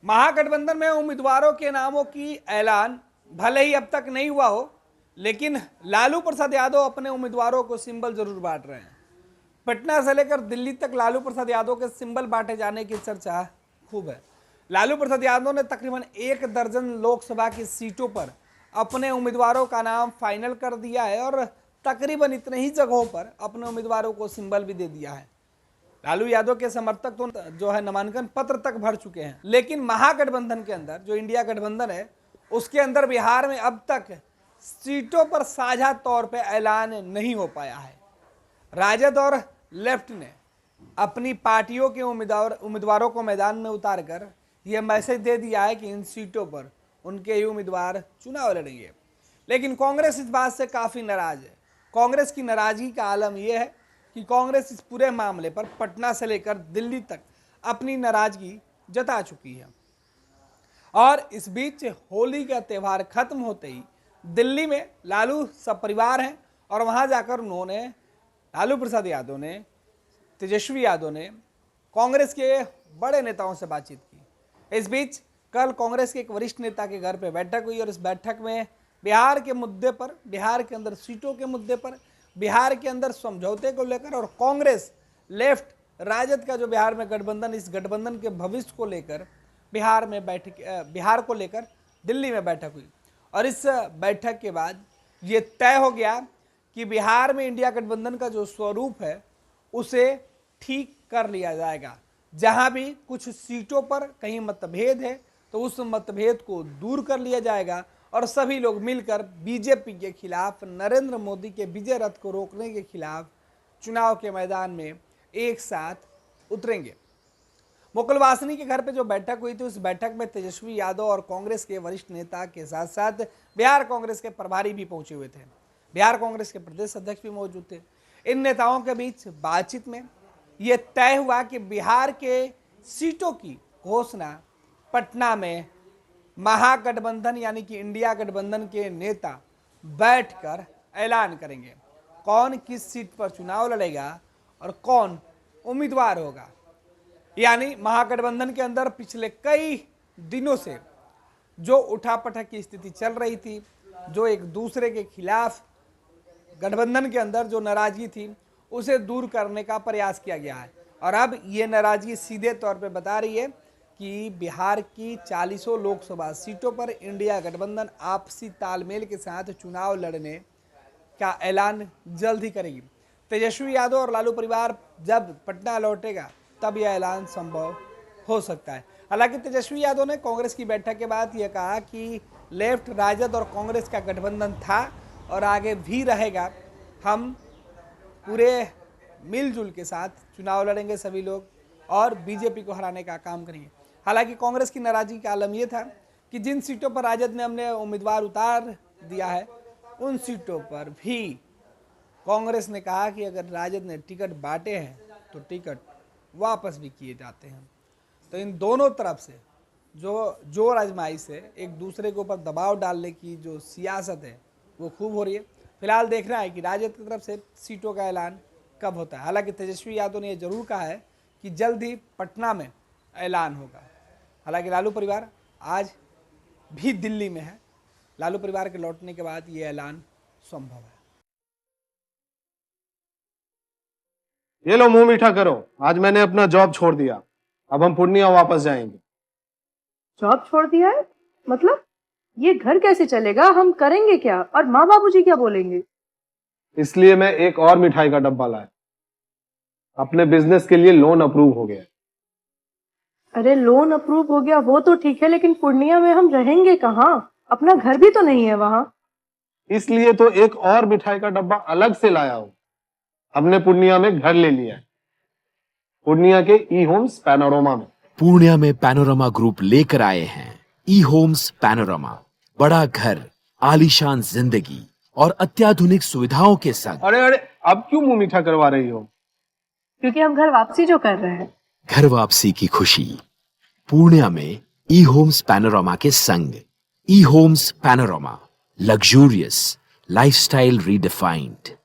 महागठबंधन में उम्मीदवारों के नामों की ऐलान भले ही अब तक नहीं हुआ हो, लेकिन लालू प्रसाद यादव अपने उम्मीदवारों को सिंबल जरूर बांट रहे हैं। पटना से लेकर दिल्ली तक लालू प्रसाद यादव के सिंबल बांटे जाने की चर्चा खूब है। लालू प्रसाद यादव ने तकरीबन 1 दर्जन लोकसभा की सीटों पर अपने उम्मीदवारों का नाम फाइनल कर दिया है और तकरीबन इतने ही जगहों पर अपने उम्मीदवारों को सिंबल भी दे दिया है। लालू यादव के समर्थक तो जो है नामांकन पत्र तक भर चुके हैं, लेकिन महागठबंधन के अंदर जो इंडिया गठबंधन है उसके अंदर बिहार में अब तक सीटों पर साझा तौर पे ऐलान नहीं हो पाया है। राजद और लेफ्ट ने अपनी पार्टियों के उम्मीदवारों को मैदान में उतार कर यह मैसेज दे दिया है कि इन सीटों पर उनके ही उम्मीदवार चुनाव लड़ेंगे, लेकिन कांग्रेस इस बात से काफ़ी नाराज है। कांग्रेस की नाराजगी का आलम यह है कि कांग्रेस इस पूरे मामले पर पटना से लेकर दिल्ली तक अपनी नाराजगी जता चुकी है। और इस बीच होली का त्यौहार खत्म होते ही दिल्ली में लालू सपरिवार हैं और वहां जाकर उन्होंने लालू प्रसाद यादव ने, तेजस्वी यादव ने कांग्रेस के बड़े नेताओं से बातचीत की। इस बीच कल कांग्रेस के एक वरिष्ठ नेता के घर पे बैठक हुई और इस बैठक में बिहार के मुद्दे पर, बिहार के अंदर सीटों के मुद्दे पर, बिहार के अंदर समझौते को लेकर और कांग्रेस, लेफ्ट, राजद का जो बिहार में गठबंधन, इस गठबंधन के भविष्य को लेकर बिहार को लेकर दिल्ली में बैठक हुई। और इस बैठक के बाद ये तय हो गया कि बिहार में इंडिया गठबंधन का जो स्वरूप है उसे ठीक कर लिया जाएगा। जहां भी कुछ सीटों पर कहीं मतभेद है तो उस मतभेद को दूर कर लिया जाएगा और सभी लोग मिलकर बीजेपी के खिलाफ, नरेंद्र मोदी के विजय रथ को रोकने के खिलाफ चुनाव के मैदान में एक साथ उतरेंगे। मुकुल वासनी के घर पे जो बैठक हुई थी उस बैठक में तेजस्वी यादव और कांग्रेस के वरिष्ठ नेता के साथ साथ बिहार कांग्रेस के प्रभारी भी पहुंचे हुए थे। बिहार कांग्रेस के प्रदेश अध्यक्ष भी मौजूद थे। इन नेताओं के बीच बातचीत में यह तय हुआ कि बिहार के सीटों की घोषणा पटना में महागठबंधन यानी कि इंडिया गठबंधन के नेता बैठकर ऐलान करेंगे। कौन किस सीट पर चुनाव लड़ेगा और कौन उम्मीदवार होगा। यानी महागठबंधन के अंदर पिछले कई दिनों से जो उठापटक की स्थिति चल रही थी, जो एक दूसरे के खिलाफ गठबंधन के अंदर जो नाराजगी थी उसे दूर करने का प्रयास किया गया है। और अब ये नाराजगी सीधे तौर पे बता रही है कि बिहार की 40 लोकसभा सीटों पर इंडिया गठबंधन आपसी तालमेल के साथ चुनाव लड़ने का ऐलान जल्द ही करेगी। तेजस्वी यादव और लालू परिवार जब पटना लौटेगा तब यह ऐलान संभव हो सकता है। हालांकि तेजस्वी यादव ने कांग्रेस की बैठक के बाद यह कहा कि लेफ्ट, राजद और कांग्रेस का गठबंधन था और आगे भी रहेगा। हम पूरे मिलजुल के साथ चुनाव लड़ेंगे सभी लोग और बीजेपी को हराने का काम करेंगे। हालांकि कांग्रेस की नाराजगी का आलम यह था कि जिन सीटों पर राजद ने हमने उम्मीदवार उतार दिया है उन सीटों पर भी कांग्रेस ने कहा कि अगर राजद ने टिकट बांटे हैं तो टिकट वापस भी किए जाते हैं। तो इन दोनों तरफ से जो जोर आजमाइश है, एक दूसरे के ऊपर दबाव डालने की जो सियासत है वो खूब हो रही है। फिलहाल देखना है कि राजद की तरफ से सीटों का ऐलान कब होता है। हालांकि तेजस्वी यादव ने यह जरूर कहा है कि जल्द ही पटना में ऐलान होगा। हालांकि लालू परिवार आज भी दिल्ली में है। लालू परिवार के लौटने के बाद ये ऐलान संभव है। ये लो मुंह मीठा करो, आज मैंने अपना जॉब छोड़ दिया, अब हम पूर्णिया वापस जाएंगे। जॉब छोड़ दिया है? मतलब ये घर कैसे चलेगा? हम करेंगे क्या और माँ बाबूजी क्या बोलेंगे? इसलिए मैं एक और मिठाई का डब्बा लाया। अपने बिजनेस के लिए लोन अप्रूव हो गया। अरे लोन अप्रूव हो गया वो तो ठीक है, लेकिन पूर्णिया में हम रहेंगे कहाँ? अपना घर भी तो नहीं है वहां। इसलिए तो एक और मिठाई का डब्बा अलग से लाया हूं। हमने पूर्णिया में घर ले लिया है, पूर्णिया के ई होम्स पैनोरमा में। पूर्णिया में पैनोरमा ग्रुप लेकर आए हैं ई होम्स पैनोरमा। बड़ा घर, आलीशान जिंदगी और अत्याधुनिक सुविधाओं के संग। अरे अब क्यों मुंह मीठा करवा रही हो? क्योंकि हम घर वापसी जो कर रहे हैं। घर वापसी की खुशी पूर्णिया में ई होम्स पैनोरमा के संग। E Homes Panorama, luxurious lifestyle redefined.